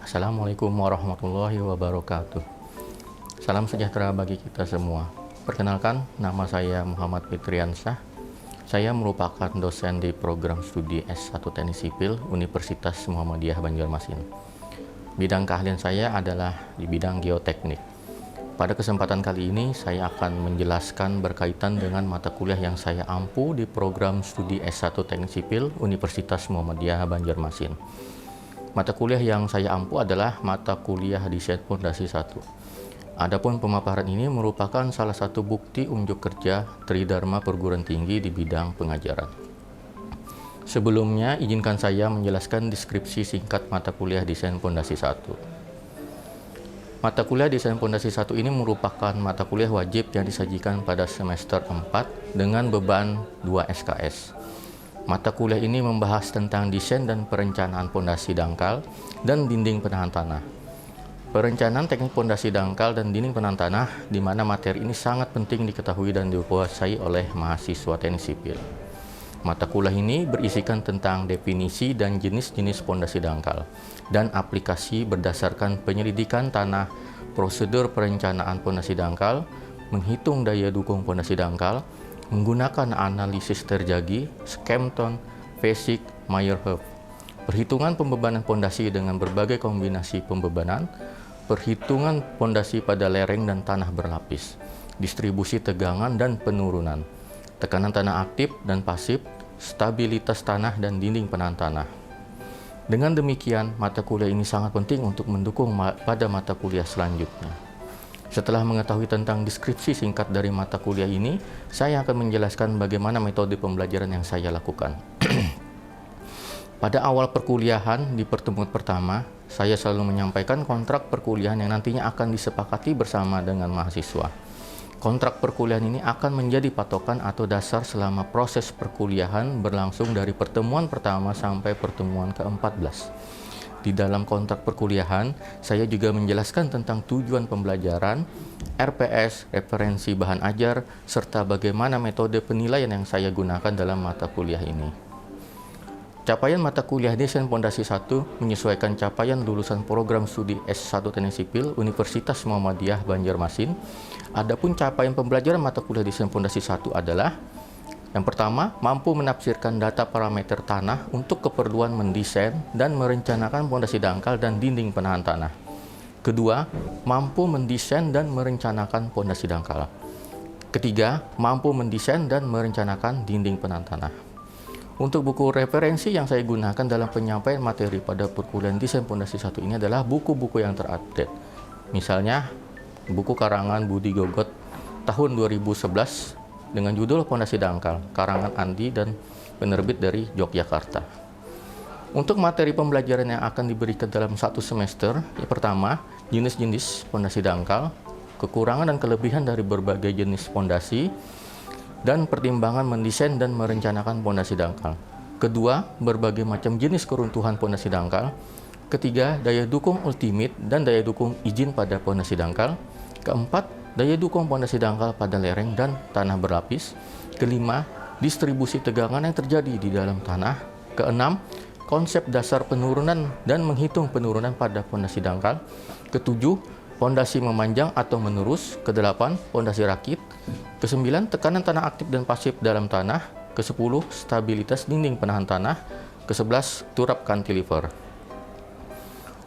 Assalamualaikum warahmatullahi wabarakatuh. Salam sejahtera bagi kita semua. Perkenalkan, nama saya Muhammad Fitriansyah. Saya merupakan dosen di program studi S1 Teknik Sipil Universitas Muhammadiyah Banjarmasin. Bidang keahlian saya adalah di bidang geoteknik. Pada kesempatan kali ini, saya akan menjelaskan berkaitan dengan mata kuliah yang saya ampu di program studi S1 Teknik Sipil Universitas Muhammadiyah Banjarmasin. Mata kuliah yang saya ampu adalah mata kuliah Desain Pondasi 1. Adapun pemaparan ini merupakan salah satu bukti unjuk kerja Tridharma Perguruan Tinggi di bidang pengajaran. Sebelumnya, izinkan saya menjelaskan deskripsi singkat mata kuliah Desain Pondasi 1. Mata kuliah Desain Pondasi 1 ini merupakan mata kuliah wajib yang disajikan pada semester 4 dengan beban 2 SKS. Mata kuliah ini membahas tentang desain dan perencanaan pondasi dangkal dan dinding penahan tanah. Perencanaan teknik pondasi dangkal dan dinding penahan tanah, di mana materi ini sangat penting diketahui dan dikuasai oleh mahasiswa teknik sipil. Mata kuliah ini berisikan tentang definisi dan jenis-jenis pondasi dangkal dan aplikasi berdasarkan penyelidikan tanah, prosedur perencanaan pondasi dangkal, menghitung daya dukung pondasi dangkal, menggunakan analisis terjagi, Skempton, Fasig, Meyerhof, perhitungan pembebanan pondasi dengan berbagai kombinasi pembebanan, perhitungan pondasi pada lereng dan tanah berlapis, distribusi tegangan dan penurunan, tekanan tanah aktif dan pasif, stabilitas tanah dan dinding penahan tanah. Dengan demikian, mata kuliah ini sangat penting untuk mendukung pada mata kuliah selanjutnya. Setelah mengetahui tentang deskripsi singkat dari mata kuliah ini, saya akan menjelaskan bagaimana metode pembelajaran yang saya lakukan. Pada awal perkuliahan di pertemuan pertama, saya selalu menyampaikan kontrak perkuliahan yang nantinya akan disepakati bersama dengan mahasiswa. Kontrak perkuliahan ini akan menjadi patokan atau dasar selama proses perkuliahan berlangsung dari pertemuan pertama sampai pertemuan ke-14. Di dalam kontrak perkuliahan, saya juga menjelaskan tentang tujuan pembelajaran, RPS, referensi bahan ajar, serta bagaimana metode penilaian yang saya gunakan dalam mata kuliah ini. Capaian mata kuliah Desain Pondasi 1 menyesuaikan capaian lulusan program studi S1 Teknik Sipil Universitas Muhammadiyah Banjarmasin. Adapun capaian pembelajaran mata kuliah Desain Pondasi 1 adalah: yang pertama, mampu menafsirkan data parameter tanah untuk keperluan mendesain dan merencanakan pondasi dangkal dan dinding penahan tanah. Kedua, mampu mendesain dan merencanakan pondasi dangkal. Ketiga, mampu mendesain dan merencanakan dinding penahan tanah. Untuk buku referensi yang saya gunakan dalam penyampaian materi pada perkuliahan Desain Pondasi 1 ini adalah buku-buku yang terupdate. Misalnya, buku karangan Budi Gogot tahun 2011 dengan judul Pondasi Dangkal, karangan Andi dan penerbit dari Yogyakarta. Untuk materi pembelajaran yang akan diberikan dalam satu semester, yang pertama, jenis-jenis pondasi dangkal, kekurangan dan kelebihan dari berbagai jenis pondasi, dan pertimbangan mendesain dan merencanakan pondasi dangkal. Kedua, berbagai macam jenis keruntuhan pondasi dangkal. Ketiga, daya dukung ultimate dan daya dukung izin pada pondasi dangkal. Keempat, daya dukung pondasi dangkal pada lereng dan tanah berlapis. Kelima, distribusi tegangan yang terjadi di dalam tanah. Keenam, konsep dasar penurunan dan menghitung penurunan pada pondasi dangkal. Ketujuh, pondasi memanjang atau menurus. Kedelapan, pondasi rakit. Kesembilan, tekanan tanah aktif dan pasif dalam tanah. Kesepuluh, stabilitas dinding penahan tanah. Kesebelas, turap cantilever.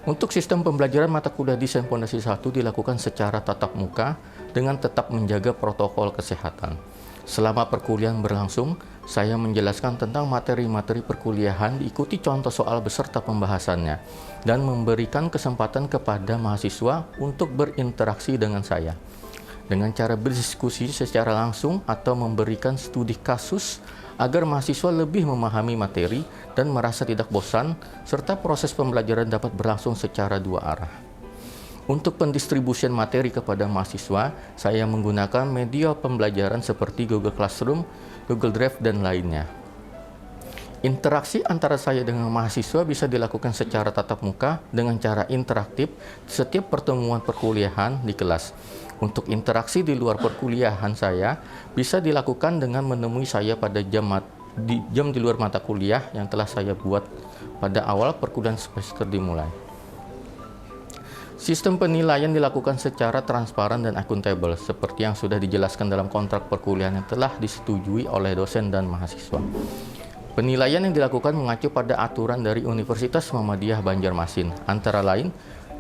Untuk sistem pembelajaran mata kuliah Desain Pondasi 1 dilakukan secara tatap muka dengan tetap menjaga protokol kesehatan. Selama perkuliahan berlangsung, saya menjelaskan tentang materi-materi perkuliahan, diikuti contoh soal beserta pembahasannya, dan memberikan kesempatan kepada mahasiswa untuk berinteraksi dengan saya dengan cara berdiskusi secara langsung atau memberikan studi kasus agar mahasiswa lebih memahami materi dan merasa tidak bosan, serta proses pembelajaran dapat berlangsung secara dua arah. Untuk pendistribusian materi kepada mahasiswa, saya menggunakan media pembelajaran seperti Google Classroom, Google Drive, dan lainnya. Interaksi antara saya dengan mahasiswa bisa dilakukan secara tatap muka dengan cara interaktif setiap pertemuan perkuliahan di kelas. Untuk interaksi di luar perkuliahan saya bisa dilakukan dengan menemui saya pada jam di luar mata kuliah yang telah saya buat pada awal perkuliahan semester dimulai. Sistem penilaian dilakukan secara transparan dan akuntabel, seperti yang sudah dijelaskan dalam kontrak perkuliahan yang telah disetujui oleh dosen dan mahasiswa. Penilaian yang dilakukan mengacu pada aturan dari Universitas Muhammadiyah Banjarmasin, antara lain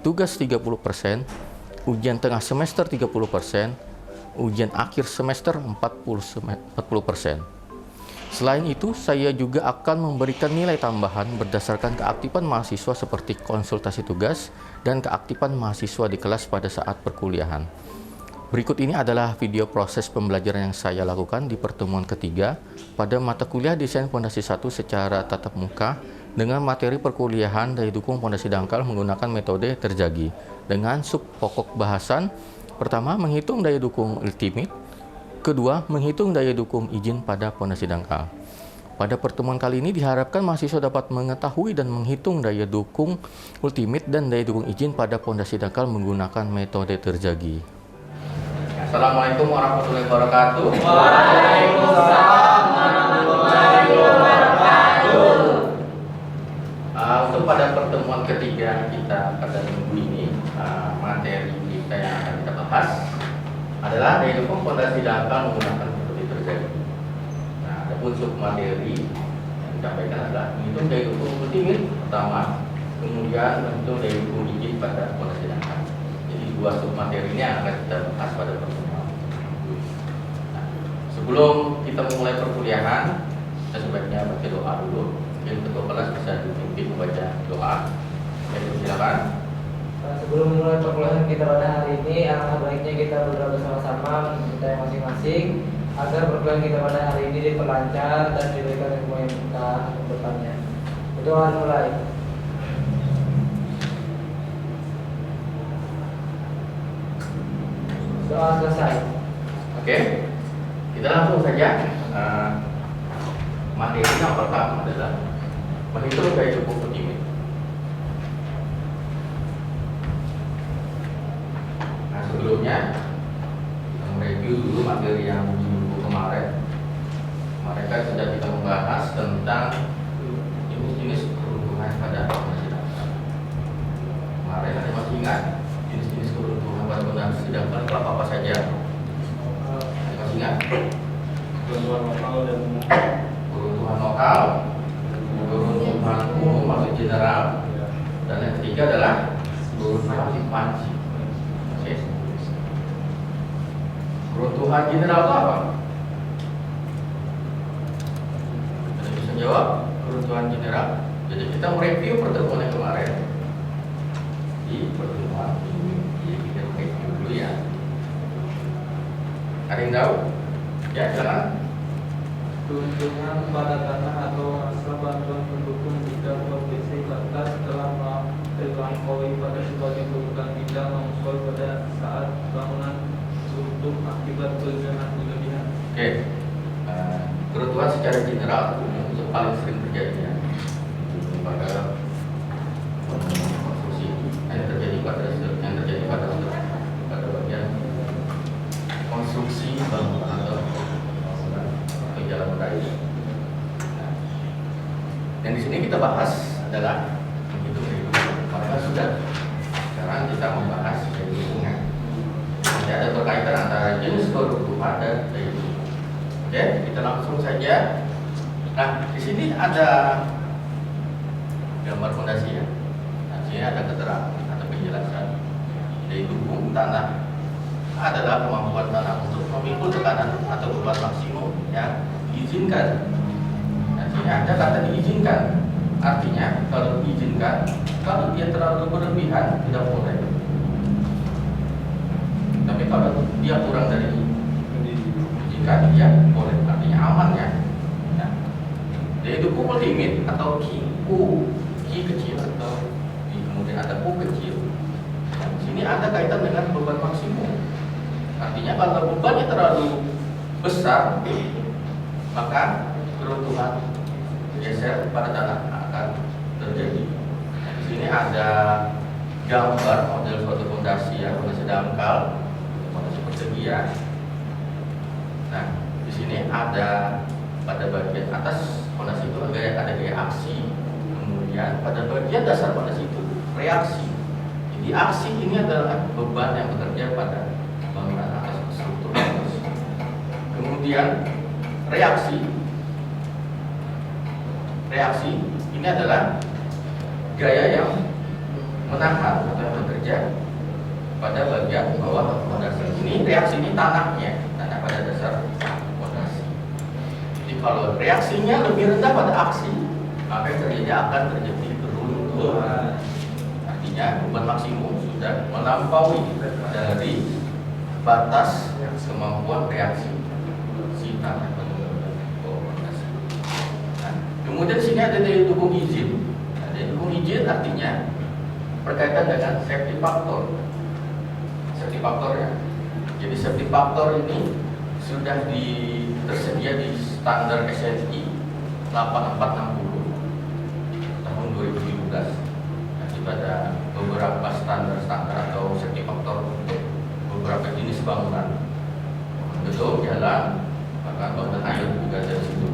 tugas 30%, ujian tengah semester 30%, ujian akhir semester 40%. Selain itu, saya juga akan memberikan nilai tambahan berdasarkan keaktifan mahasiswa seperti konsultasi tugas dan keaktifan mahasiswa di kelas pada saat perkuliahan. Berikut ini adalah video proses pembelajaran yang saya lakukan di pertemuan ketiga pada mata kuliah Desain Pondasi 1 secara tatap muka dengan materi perkuliahan daya dukung pondasi dangkal menggunakan metode terjagi dengan sub pokok bahasan. Pertama, menghitung daya dukung ultimate. Kedua, menghitung daya dukung izin pada pondasi dangkal. Pada pertemuan kali ini diharapkan mahasiswa dapat mengetahui dan menghitung daya dukung ultimate dan daya dukung izin pada pondasi dangkal menggunakan metode terjagi. Assalamualaikum warahmatullahi wabarakatuh. Waalaikumsalam warahmatullahi wabarakatuh. Untuk pada pertemuan ketiga kita pada minggu ini, materi kita yang akan kita bahas adalah daya dukung pondasi dangkal menggunakan metode terjadi. Nah, adapun sub materi yang disampaikan adalah menghitung daya dukung ultimate pertama, kemudian menghitung daya dukung izin pada pondasi dangkal. Jadi dua sub materi ini yang akan kita bahas pada pertemuan. Nah, sebelum kita memulai perkuliahan, kita sebaiknya baca doa dulu. Mungkin ketua kelas bisa dipimpin membaca doa. Jadi silakan. Sebelum memulai perkuliahan kita pada hari ini, alangkah baiknya kita berdoa bersama-sama kita yang masing-masing agar perkuliahan kita pada hari ini diperlancar dan diberikan ilmu yang kita depannya. Berdoa mulai. Doa selesai. Oke, kita langsung saja. Materi yang pertama adalah menghitung daya dukung ultimate. Nah, sebelumnya kita mereview dulu materi yang minggu kemarin. Kemarin kan sudah kita membahas tentang jenis-jenis keruntuhan pada pondasi dangkal. Kemarin ada masih ingat jenis-jenis keruntuhan pada pondasi dangkal itu apa saja? Ada masih ingat? Keruntuhan lokal dan Keruntuhan lokal, keruntuhan umum atau general, dan yang ketiga adalah keruntuhan ekspansi. Oke. Keruntuhan general itu apa? Ada bisa jawab? Keruntuhan general. Jadi kita mereview pertemuan yang kemarin di pertemuan ini. Jadi kita mereview dulu ya. Ada yang tahu? Ya, silakan. keruntuhan pada tanah atau masa bantuan pendukung bidang provinsi batas telah terlampaui pada sebagian kebutuhan bidang longsor pada saat bangunan runtuh akibat pergerakan berlebihan. Oke, keruntuhan secara general itu paling sering terjadi ya pada konstruksi yang terjadi pada bagian konstruksi bangunan atau jalan raya. Nah, yang di sini kita bahas adalah menghitung daya dukung. Maka sudah. Sekarang kita membahas daya dukungan. Nanti ada berkaitan antara jenis keruntuhan dan daya dukung. Oke, kita langsung saja. Nah, di sini ada gambar fondasi ya. Nah, di sini ada keterangan atau penjelasan daya dukung tanah adalah kemampuan tanah untuk memikul tekanan atau beban maksimum yang diizinkan. Nah, sini ada kata diizinkan. Artinya kalau diizinkan, kalau dia terlalu berlebihan tidak boleh. Tapi kalau dia kurang dari diizinkan, dia boleh. Artinya aman ya. Nah, daya dukung ultimate atau Q kecil atau kemudian ada U kecil. Nah, di sini ada kaitan dengan beban maksimum. Artinya kalau bebannya terlalu besar, maka keruntuhan geser pada tanah akan terjadi. Nah, di sini ada gambar model suatu fondasi ya, fondasi dangkal, fondasi persegi ya. Nah, di sini ada pada bagian atas fondasi itu ada gaya aksi, kemudian pada bagian dasar fondasi itu reaksi. Jadi aksi ini adalah beban yang bekerja pada bangunan atas struktur atas. Kemudian reaksi ini adalah gaya yang menahan atau yang bekerja pada bagian bawah fondasi. Ini reaksi ini tanah pada dasar fondasi. Jadi kalau reaksinya lebih rendah pada aksi, maka yang terjadi akan terjadi keruntuhan. Artinya beban maksimum sudah melampaui dari batas kemampuan reaksi si tanah pada bawah fondasi. Nah, kemudian sini ada daya dukung izin. Daya dukung izin artinya berkaitan dengan safety factor. Safety factor ya. Jadi safety factor ini sudah tersedia di standar SNI 8460 tahun 2017. Jadi pada beberapa standar atau safety factor untuk beberapa jenis bangunan, gedung, jalan, bahkan bangunan air juga dari situ.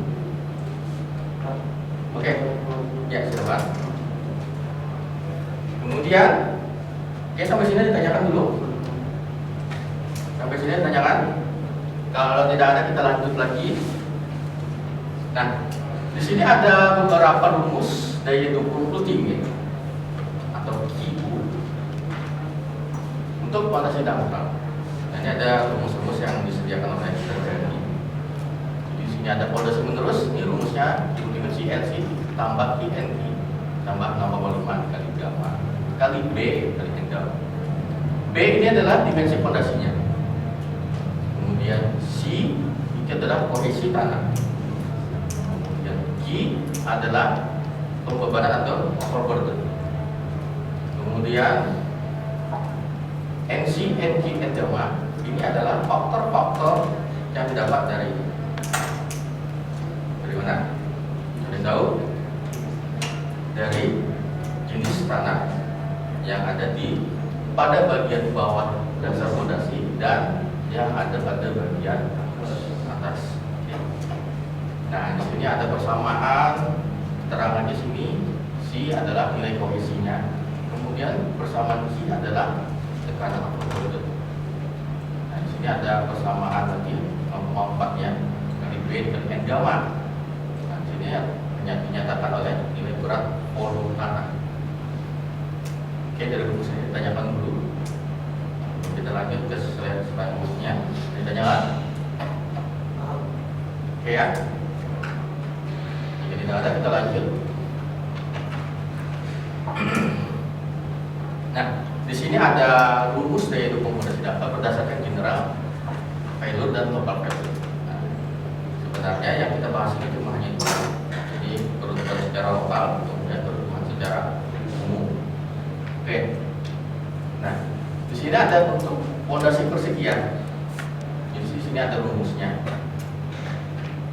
Oke, ya silakan. Kemudian, sampai sini ditanyakan dulu. Sampai sini ditanyakan. Kalau tidak ada kita lanjut lagi. Nah, di sini ada beberapa rumus daya dukung ultimate atau QU untuk fondasi dangkal. Nah, ini ada rumus-rumus yang disediakan oleh Terjadi. Di sini ada fondasi menerus. Ini rumusnya ultimate CLC tambah INT tambah 0,5 kali gamma kali B kali N gamma. B ini adalah dimensi fondasinya. Kemudian C itu adalah kohesi tanah. Kemudian G adalah pembebanan atau overburden. Kemudian NC, NG, N gamma ini adalah faktor-faktor yang didapat dari mana? Ada tahu? Dari jenis tanah yang ada pada bagian bawah dasar fondasi dan yang ada pada bagian atas. Nah, di sini ada persamaan keterangan di sini. C adalah nilai kohesinya. Kemudian persamaan G adalah tekanan overburden. Nah, di sini ada persamaan lagi 0,4-nya kali B dan N gamma. Nah, di sini dinyatakan oleh nilai berat volume tanah. Oke, dari buku saya tanyakan dulu. Kita lanjut ke slide selanjutnya. Ditanyakan. Oke ya. Jika tidak ada kita lanjut. Nah, di sini ada rumus daya dukung fondasi dangkal berdasarkan general failure dan local failure. Nah, sebenarnya yang kita bahas ini cuma hanya itu. Jadi peruntukan secara lokal, kemudian peruntukan secara umum. Oke. Nah, di sini ada untuk fondasi persegian. Jadi di sini ada rumusnya.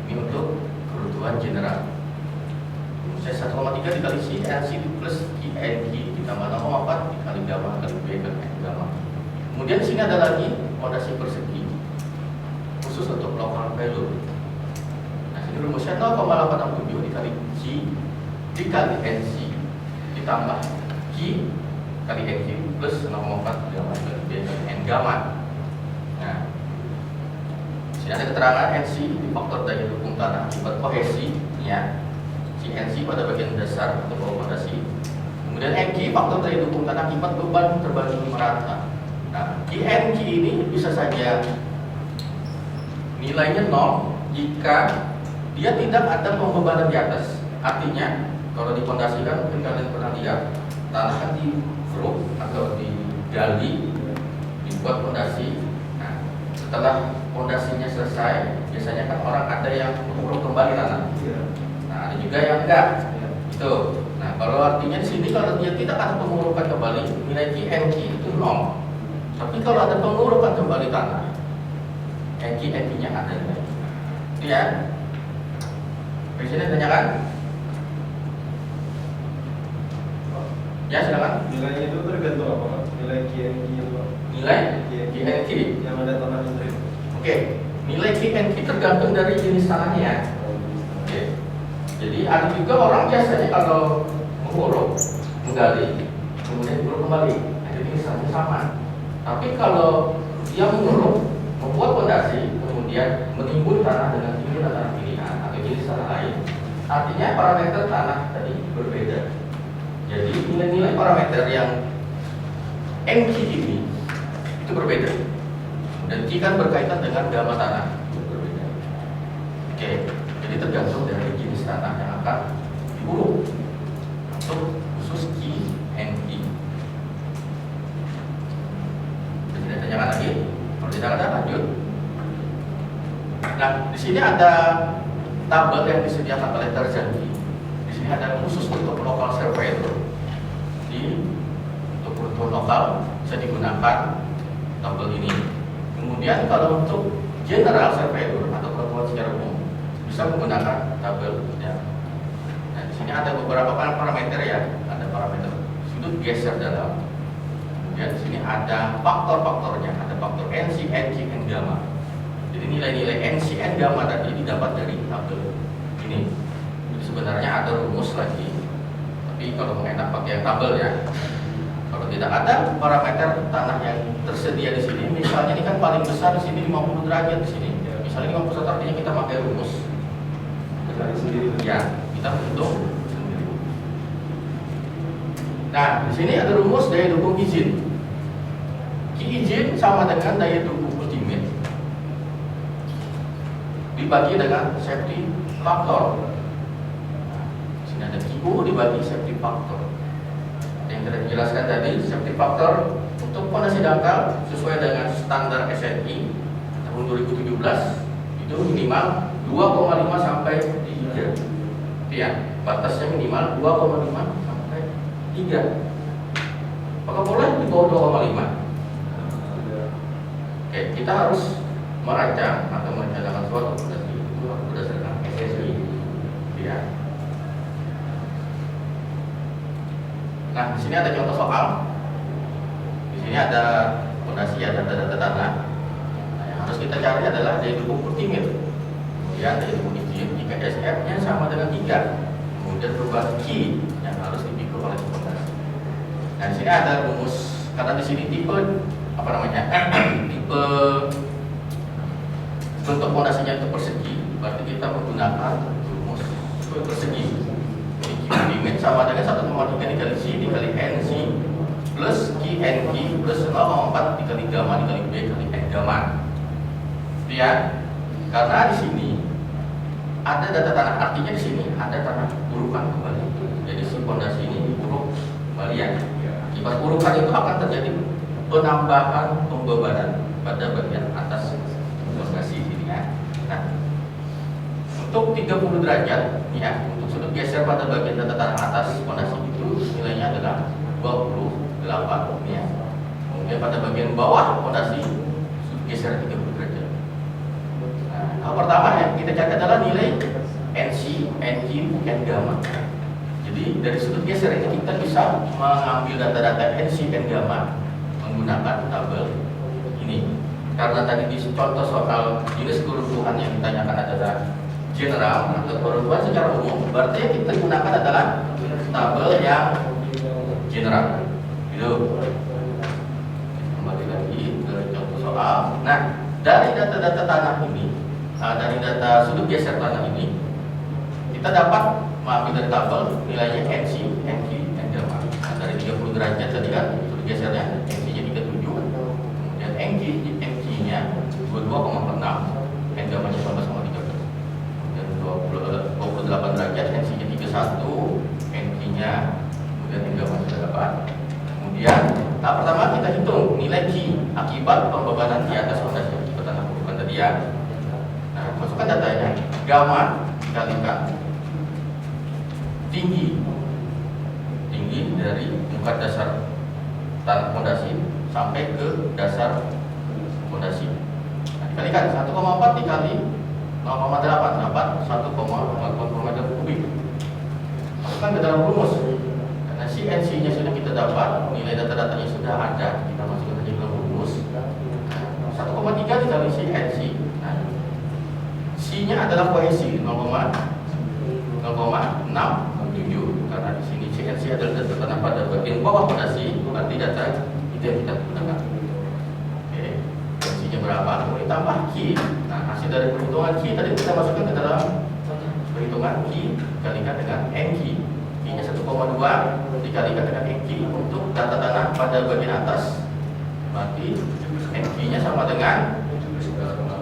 Ini untuk keruntuhan general. Rumusnya 1,3 dikali CLC plus ING ditambah 0,4 dikali gamma kali B kali N gamma. Kemudian di sini ada lagi fondasi persegi khusus untuk local failure. Nah, ini rumusnya 0,867 dikali G dikali NC ditambah G kali NG plus 0,4 gamma kali B kali N gamma. Nah, sini ada keterangan NC di faktor daya dukung tanah akibat kohesi ya. Si NC pada bagian dasar atau bawah fondasi. Kemudian NG faktor daya dukung tanah akibat beban terbagi merata. Nah, ING ini bisa saja nilainya 0 jika dia tidak ada pembebanan di atas. Artinya kalau di fondasi kan mungkin kalian pernah lihat tanah kan di grup atau digali, dibuat fondasi. Nah, setelah fondasinya selesai, biasanya kan orang ada yang menguruk kembali tanah. Nah, ada juga yang enggak. Itu. Nah, kalau artinya di sini kalau dia tidak ada pengurukan kembali, nilai ING itu 0. Tapi kalau ada pengurukan kembali tanah, NG-nya ada. Itu ya. Presiden tanyakan? Ya, silakan. Nilainya itu tergantung apa, Pak? Nilai KNG itu, Pak. Nilai KNG yang ada tanah sendiri. Oke. Nilai KNG tergantung dari jenis tanahnya. Oke. Jadi ada juga orang biasanya kalau menguruk, menggali, kemudian diuruk kembali. Nah, itu bersama. Tapi kalau dia menguruk, membuat fondasi, kemudian menimbun tanah dengan timbunan tanah pilihan atau jenis tanah lain, artinya parameter tanah tadi berbeda. Jadi nilai-nilai parameter yang MG ini itu berbeda. Dan G kan berkaitan dengan gamma tanah itu berbeda. Oke, jadi tergantung dari jenis tanah yang akan diuruk untuk khusus G and E. Tidak tanyakan lagi, kalau tidak ada lanjut. Nah, di sini ada tabel yang disediakan oleh Terjadi. Di sini ada khusus untuk lokal surveyor. Untuk kebutuhan lokal bisa digunakan tabel ini. Kemudian kalau untuk general surveyor atau kebutuhan secara umum bisa menggunakan tabel ya. Nah, di sini ada beberapa parameter ya, ada parameter sudut geser dalam. Kemudian di sini ada faktor-faktornya, ada faktor NC, NG, N gamma. Jadi nilai-nilai NC, N gamma tadi didapat dari tabel ini. Jadi sebenarnya ada rumus lagi, tapi kalau mau enak pakai tabel ya. Kalau tidak ada parameter tanah yang tersedia di sini, misalnya ini kan paling besar di sini 50 derajat di sini. Misalnya 50 artinya kita pakai rumus. Cari sendiri. Ya, kita hitung sendiri. Nah, di sini ada rumus daya dukung izin. Ki izin sama dengan daya dukung ultimate dibagi dengan safety factor. Nah, di sini ada QU dibagi safety factor. Yang sudah dijelaskan tadi, safety factor untuk fondasi dangkal sesuai dengan standar SNI tahun 2017 itu minimal 2,5 sampai 3. Ya, batasnya minimal 2,5 sampai 3. Apakah boleh di bawah 2,5? Oke, kita harus merancang atau merencanakan suatu fondasi itu berdasarkan SSI. Ya. Nah, di sini ada contoh soal. Di sini ada fondasi, ada data tanah. Nah, yang harus kita cari adalah daya dukung ultimate. Kemudian daya dukung izin jika SF-nya sama dengan 3. Kemudian perubahan Q yang harus dipikul oleh fondasi. Nah, di sini ada rumus karena di sini tipe apa namanya? Tipe bentuk fondasinya itu persegi, berarti kita menggunakan rumus persegi. Limit sama dengan 1,3 dikali C dikali NC plus QNQ plus 0,4 dikali gamma dikali B kali N gamma. Ya, karena di sini ada data tanah, artinya di sini ada tanah urukan kembali. Jadi si fondasi ini diuruk kembali ya. Akibat urukan itu akan terjadi penambahan pembebanan pada bagian atas fondasi ini ya. Nah, untuk 30 derajat ya, untuk sudut geser pada bagian data tanah atas fondasi itu nilainya adalah 28 ya. Kemudian pada bagian bawah fondasi sudut geser 30 derajat. Nah, hal pertama yang kita cari adalah nilai NC, NQ, N gamma. Jadi dari sudut geser ini kita bisa mengambil data-data NC, N gamma menggunakan tabel ini. Karena tadi di contoh soal jenis keruntuhan yang ditanyakan adalah general atau keruntuhan secara umum, berarti yang kita gunakan adalah tabel yang general. Gitu. Kembali lagi ke contoh soal. Nah, dari data-data tanah ini, dari data sudut geser tanah ini, kita dapat mengambil dari tabel nilainya NC, NQ, N gamma. Nah, dari 30 derajat tadi kan sudut gesernya NC-nya 37, kemudian NQ-nya 22,6, N gamma-nya 19,13. 28 derajat, NC-nya 31, NQ-nya kemudian N gamma 8. Kemudian tahap pertama kita hitung nilai Q akibat pembebanan di atas fondasi akibat tanah urukan tadi ya. Nah, masukkan datanya, gamma dikalikan tinggi dari muka dasar tanah fondasi sampai ke dasar fondasi. Nah, dikalikan 1,4 dikali 0,8 1,8 meter kubik. Masukkan ke dalam rumus. Karena si NC-nya sudah kita dapat, nilai data-datanya sudah ada, kita masukkan ke dalam rumus. 1,3 dikali si NC. Nah, C-nya adalah kohesi 0,67 karena di sini si NC adalah data tanah pada bagian bawah fondasi, berarti data Itu yang kita gunakan. Oke, tensinya berapa? Kemudian tambah Q. Nah, hasil dari perhitungan Q tadi kita masukkan ke dalam perhitungan Q dikalikan dengan NQ. Q-nya 1,2 dikalikan dengan NQ untuk data tanah pada bagian atas. Berarti NQ-nya sama dengan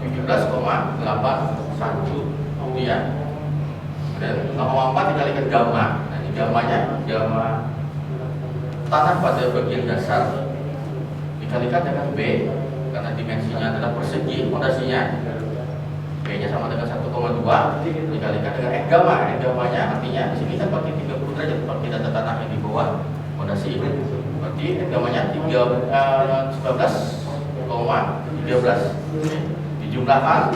17,81 ya. Dan 0,4 dikalikan gamma. Nah, ini gammanya gamma tanah pada bagian dasar dikalikan dengan B karena dimensinya adalah persegi fondasinya. B-nya sama dengan 1,2 dikalikan dengan N gamma. N gammanya artinya di sini kan pakai 30 derajat pakai data tanah yang di bawah fondasi. Berarti N gammanya 19,13. Dijumlahkan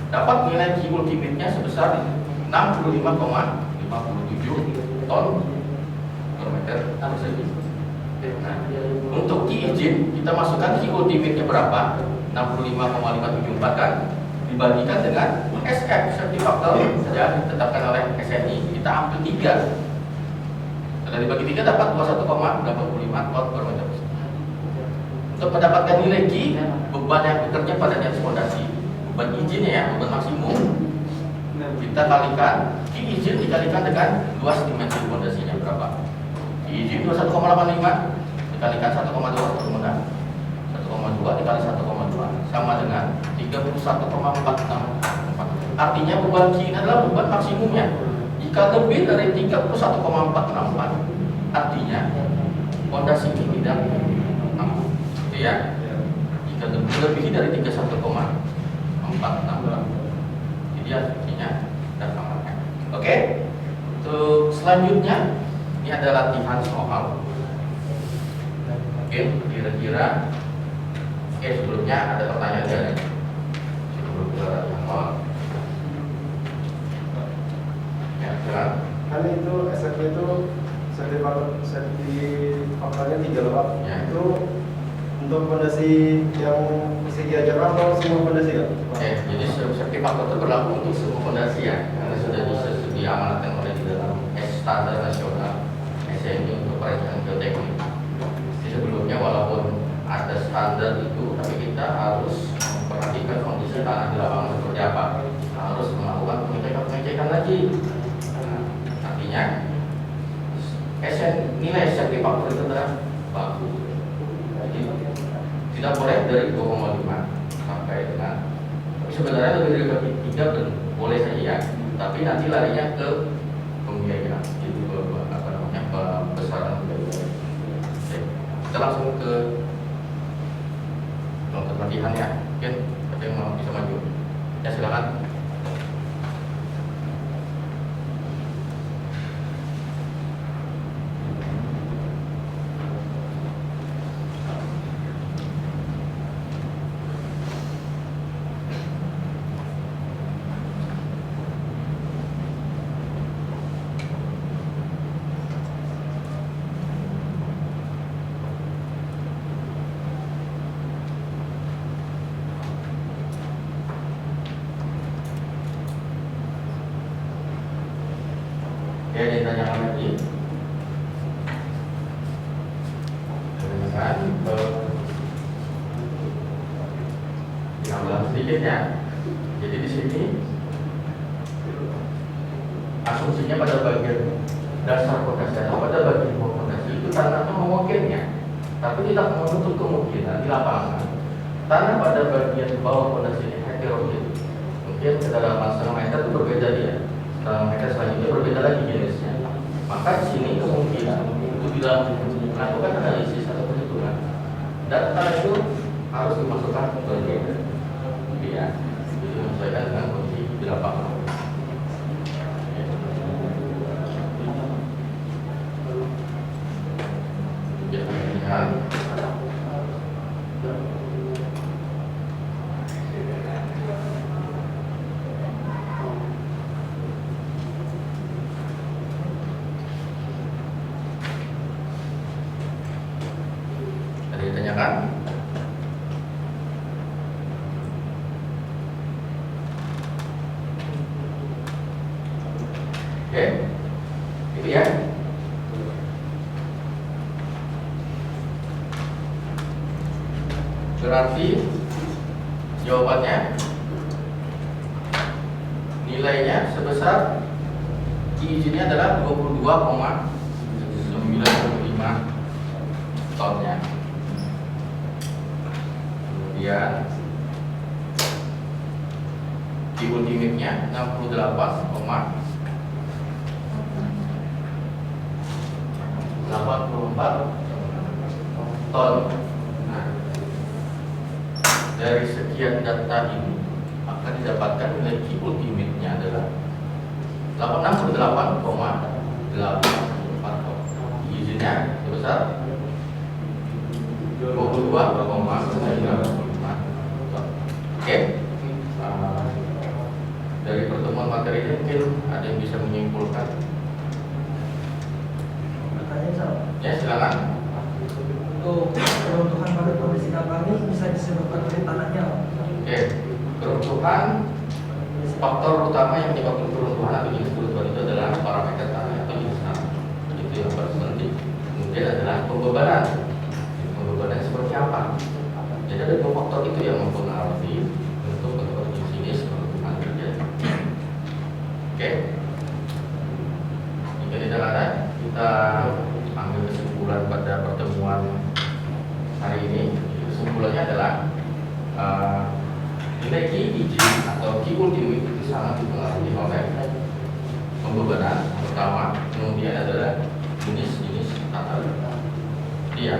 dapat nilai Q ultimate-nya sebesar 65,57 ton per meter persegi. Nah, untuk Q izin kita masukkan Q ultimate-nya berapa? 65,574 kan? Dibagikan dengan SF safety factor yang ditetapkan oleh SNI, kita ambil 3. Setelah dibagi 3 dapat 21,85 ton per meter persegi. Untuk mendapatkan nilai Q, beban yang bekerja pada atas fondasi, beban izinnya ya, beban maksimum, kita kalikan Q izin dikalikan dengan luas dimensi fondasinya berapa? Q izin 21,85 dikalikan 1,2 permudah. 1,2 dikali 1,2 sama dengan 31,464. Artinya beban Q ini adalah beban maksimumnya. Jika lebih dari 31,464, artinya fondasi ini tidak mampu. Gitu ya. Jika lebih dari 31,464, jadi artinya tidak mampu. Oke. Untuk selanjutnya ini ada latihan soal. Oke, kira-kira sebelumnya ada pertanyaan dari sebelum kita latihan soal. Ya, silakan. Kan itu SFP itu sertifikatnya 3 loh Pak. Ya. Itu untuk fondasi yang persegi aja kan atau semua fondasi kan? Oke, jadi sertifikat itu berlaku untuk semua fondasi ya, karena sudah diamanatkan oleh di dalam standar nasional SNI untuk perencanaan geoteknik. Jadi sebelumnya walaupun ada standar itu, tapi kita harus memperhatikan kondisi tanah di lapangan seperti apa. Harus melakukan pengecekan lagi. Nah, artinya nilai sertifikat itu adalah bagus. Jadi tidak boleh dari 2,5 sampai dengan, tapi sebenarnya lebih dari 3 boleh saja ya, tapi nanti larinya ke pembiayaan itu apa namanya besaran pembiayaan. Oke, kita langsung ke latihan ya. Mungkin ada yang mau bisa maju ya, silakan. Ya, ditanyakan lagi. Tanyakan tambah sedikit ya. Jadi di sini asumsinya pada bagian dasar fondasi atau pada bagian bawah fondasi itu tanahnya memungkinnya, tapi tidak menutup kemungkinan di lapangan tanah pada bagian bawah fondasi ini heterogen. Mungkin kedalaman setengah meter itu berbeda dia. Meter selanjutnya berbeda lagi jenisnya. Maka di sini kemungkinan itu bila melakukan analisis atau perhitungan data itu harus dimasukkan ke bagian ya, jadi menyesuaikan dengan kondisi di lapangan. Ya, ditanyakan. Oke, itu ya. Berarti jawabannya nilainya sebesar izinnya adalah 22,95 tonnya. Kemudian di ultimate-nya 68,84 ton. Nah, dari sekian data ini akan didapatkan nilai Q ultimate-nya adalah 68,84 ton. Izinnya sebesar 22,95 ton. Oke. Dari pertemuan materi ini mungkin ada yang bisa menyimpulkan. Ya, silakan. Untuk peruntukan pada kondisi kapal ini bisa disebabkan oleh tanahnya. Oke, keruntuhan faktor utama yang menyebabkan keruntuhan atau jenis keruntuhan itu adalah parameter tanah atau jenis tanah. Itu yang paling penting. Kemudian adalah pembebanan. Pembebanan seperti apa? Jadi ada dua faktor itu yang mempengaruhi untuk jenis keruntuhan terjadi. Oke. Jika tidak ada, kita ambil kesimpulan pada pertemuan hari ini. Kesimpulannya adalah nilai Q izin atau Q ultimate itu sangat dipengaruhi oleh pembebanan pertama, kemudian adalah jenis tanah. Iya.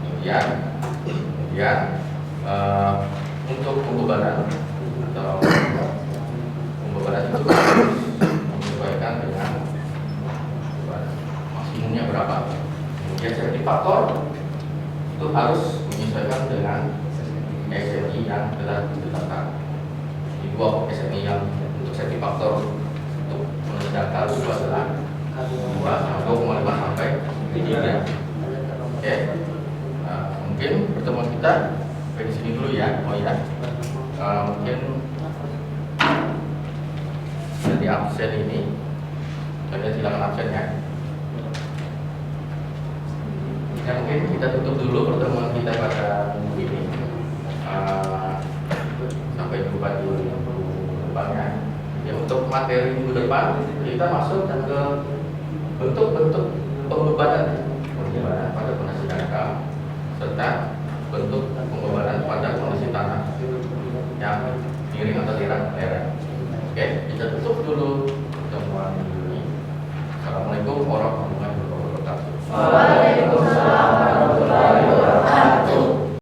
Kemudian untuk pembebanan atau pembebanan itu menyesuaikan dengan maksimumnya berapa. Kemudian safety faktor itu harus menyesuaikan dengan SMI yang telah ditetapkan. Di dua SMI yang untuk safety faktor untuk menunjukkan itu adalah 2,5 sampai 3. Oke. Mungkin pertemuan kita sampai di sini dulu ya. Oh ya. Mungkin di absen ini kalian silakan absen ya. Ya mungkin kita tutup dulu pertemuan kita pada minggu ini. Sampai jumpa di minggu depannya. Ya, untuk materi minggu depan kita masuk ke bentuk-bentuk pembebanan pada kondisi dangkal serta bentuk pembebanan pada kondisi tanah yang miring atau lereng. Oke, kita tutup dulu pertemuan ini. Assalamualaikum warahmatullahi wabarakatuh.